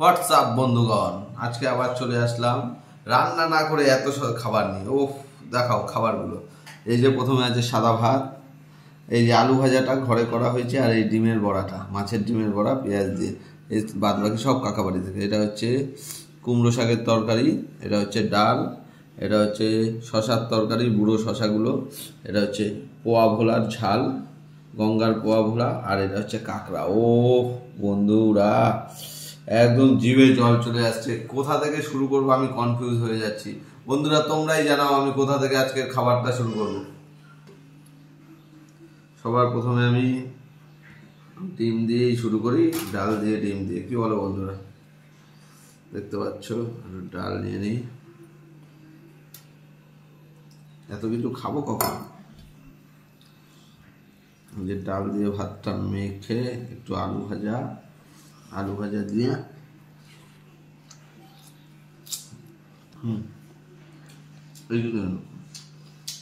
WhatsApp বন্ধুগণ, আজকে আবার চলে আসলাম রান্না না করে এত খাবার নিয়ে। ওফ, দেখাও খাবারগুলো। এই যে প্রথমে আছে সাদা ভাত, এই যে আলু ভাজাটা ঘরে করা হয়েছে, আর এই ডিমের বড়াটা, মাছের ডিমের বড়া পেঁয়াজ দিয়ে। এই বাদ বাকি সব কাকাবাড়ি থেকে। এটা হচ্ছে কুমড়ো শাকের তরকারি, এটা হচ্ছে ডাল, এটা হচ্ছে শশার তরকারি, বুড়ো শশাগুলো, এটা হচ্ছে পোয়া ভোলার ঝাল, গঙ্গার পোয়া ভোলা, আর এটা হচ্ছে কাঁকড়া। ও বন্ধুরা, একদম জিভে জল চলে আসছে। কোথা থেকে শুরু করবো আমি কনফিউজ হয়ে যাচ্ছি। বন্ধুরা তোমরাই জানাও আমি কোথা থেকে আজকের খাবারটা শুরু করব। সবার প্রথমে আমি ডিম দিয়েই শুরু করি, ডাল দিয়ে ডিম দিয়ে। কি বলো বন্ধুরা? দেখতে পাচ্ছ, ডাল নিয়ে নিই। এত কিছু খাবো কখন? যে ডাল দিয়ে ভাতটা মেখে একটু আলু ভাজা দিয়ে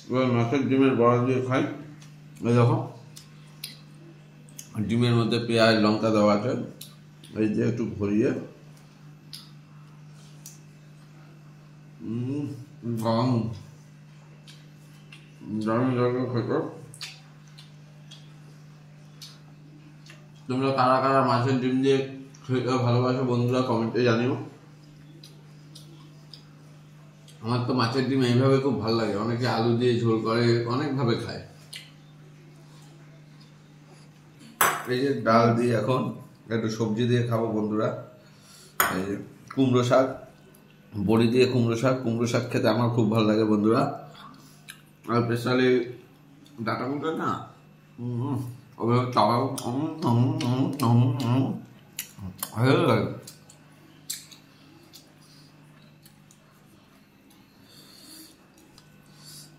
এবার মাছের ডিমের বড়া দিয়ে খাই। এই দেখো, ডিমের মধ্যে পেঁয়াজ লঙ্কা দেওয়া আছে, এই যে একটু ভরিয়ে গরম খেতে। তোমরা কারা কারা মাছের ডিম দিয়ে খেতে ভালোবাসো বন্ধুরা কমেন্টে জানিও। আমার তো মাছের ডিম এইভাবে খুব ভালো লাগে। অনেকে আলু দিয়ে ঝোল করে, অনেকভাবে খায়। এই যে ডাল দিয়ে এখন একটু সবজি দিয়ে খাবো বন্ধুরা। এই যে কুমড়ো শাক, বড়ি দিয়ে কুমড়ো শাক খেতে আমার খুব ভালো লাগে বন্ধুরা। আর স্পেশালি ডাটা কুমড়ো না, ভালো লাগে।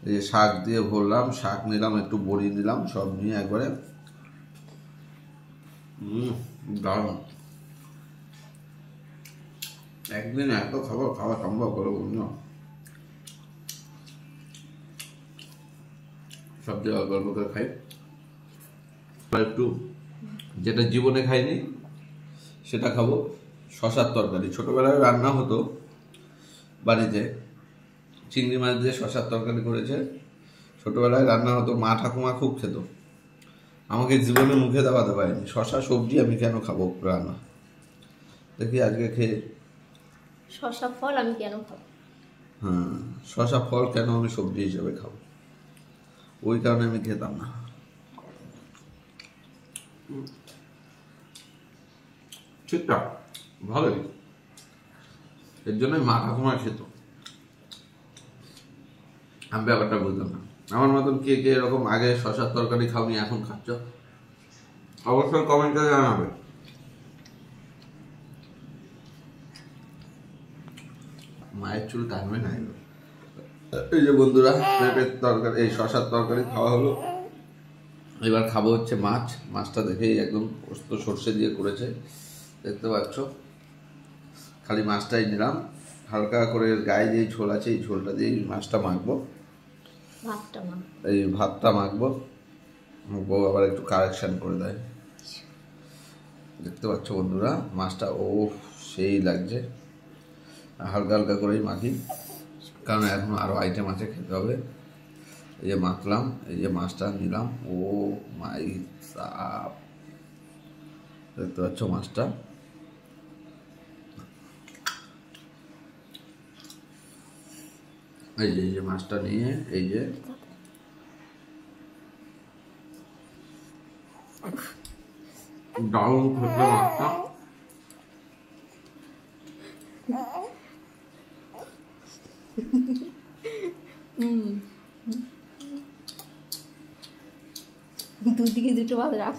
এই যে শাক দিয়ে ভরলাম, শাক নিলাম, একটু বড়ি নিলাম, সব নিয়ে একবারে দারুণ। একদিন এত খাবার খাওয়া সম্ভব করো বন্ধু? সব দিয়ে অল্প অল্প করে খাই। একটু যেটা জীবনে খাইনি সেটা খাবো, শশার তরকারি। ছোটবেলায় রান্না হতো বাড়িতে, চিংড়ি মাছ দিয়ে শশার তরকারি করেছে। ছোটবেলায় রান্না হতো, মা ঠাকুমা খুব খেত। আমাকে জীবনে মুখে দেওয়াতে পারেনি। শশা সবজি আমি কেন খাবো রান্না? দেখি আজকে খেয়ে। শশা ফল আমি কেন খাবো? হ্যাঁ, শশা ফল কেন আমি সবজি হিসেবে খাবো? ওই কারণে আমি খেতাম না। ঠিকঠাক, ভালোই। এর জন্যই মা ঠাকুমা খেত। আমি ব্যাপারটা বুঝলাম না। আমার মতন কে কে এরকম আগে শশার তরকারি খাওনি এখন খাচ্ছ? অবশ্যই কমেন্টে জানাবে। মায়ের চুল টানবে না। এই যে বন্ধুরা, পেঁপের তরকারি, এই শশার তরকারি খাওয়া হলো। এবার খাবো হচ্ছে মাছ। মাছটা দেখেই একদম পোস্ত সর্ষে দিয়ে করেছে, দেখতে পাচ্ছ। খালি মাছটাই নিলাম, হালকা করে গায়ে যে ঝোল আছে এই ঝোলটা দিয়ে মাছটা মাখবো, এই ভাতটা মাখবো। বউ আবার একটু কারেকশন করে দেয়, দেখতে পাচ্ছ বন্ধুরা। মাছটা ও সেই লাগছে। হালকা হালকা করেই মাখি, কারণ এখন আরও আইটেম আছে, খেতে হবে। এই যে মাখলাম, এই যে মাছটা নিলাম। ও মাই সাপ, দেখতে পাচ্ছ মাছটা। এই যে মাছটা নিয়ে এই যে দারুণ খেতে মাছটা। দুদিকে দুটো ভাত রাখ।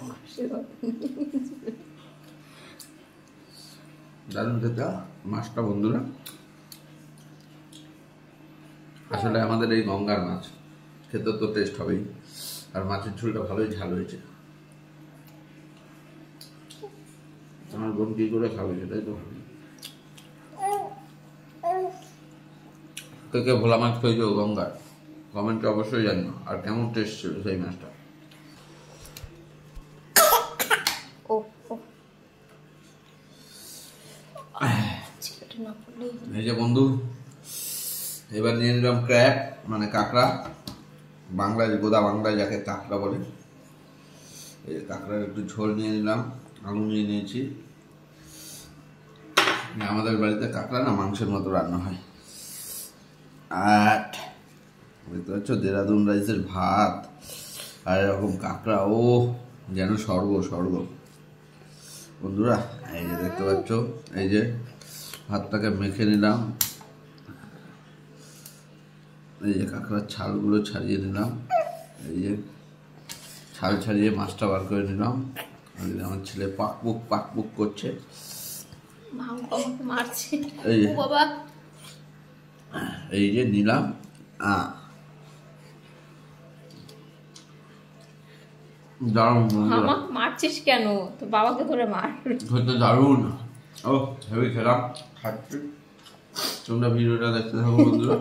দারুণ খেতে মাছটা বন্ধুরা। আসলে আমাদের এই গঙ্গার মাছ খেতে তো টেস্ট হবেই, আর মাছের ঝোলটা ভালোই ঝাল হয়েছে। আমার বোন কি করে খাবে সেটাই তো ভাবি। কে কে ভোলা মাছ খেয়েছো গঙ্গার, কমেন্টে অবশ্যই জানিও। আর কেমন টেস্ট ছিল সেই মাছটা। ছেলেটা না পড়লেই হলো। এই যে বন্ধু, এবার নিয়ে নিলাম ক্র্যাব মানে কাঁকড়া, বাংলায় গোদা বাংলায় যাকে কাঁকড়া বলে। এই যে কাঁকড়ার একটু ঝোল নিয়ে নিলাম, আলু নিয়ে নিয়েছি। আমাদের বাড়িতে কাঁকড়া না মাংসের মতো রান্না হয়। আর বুঝতে পারছো, দেরাদুন রাইসের ভাত আর এরকম কাঁকড়া, ও যেন স্বর্গ স্বর্গ। বন্ধুরা এই যে দেখতে পাচ্ছ, এই যে ভাতটাকে মেখে নিলাম, এই যে কাঁকড়ার ছালগুলো ছাড়িয়ে নিলাম, এই যে ছাল ছাড়িয়ে মাছটা বার করে নিলাম। আমার ছেলে পাক বুক করছে, ভাঙ আমাকে মারছে। এই যে ও বাবা, এই যে নিলাম। দারুণ বন্ধুরা, আমাকে মারছিস কেন? তো বাবাকে ধরে মার। খেতে দারুণ। ও হেভি খেলাম, খাচ্ছি। তোমরা ভিডিওটা দেখতে থাকো বন্ধুরা।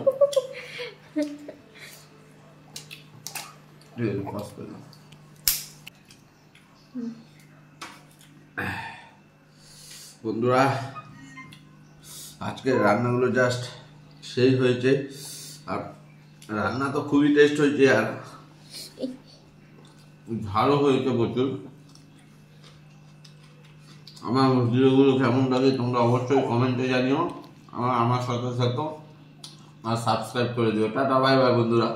পজ করে দাও। বন্ধুরা আজকের রান্নাগুলো জাস্ট সেই হয়েছে, আর রান্না তো খুবই টেস্ট হয়েছে, আর ঝালও হয়েছে প্রচুর। আমার ভিডিওগুলো কেমন লাগে তোমরা অবশ্যই কমেন্টে জানিও, আমার সাথে সাথে আর সাবস্ক্রাইব করে দিও। টাটা বাই বাই বন্ধুরা।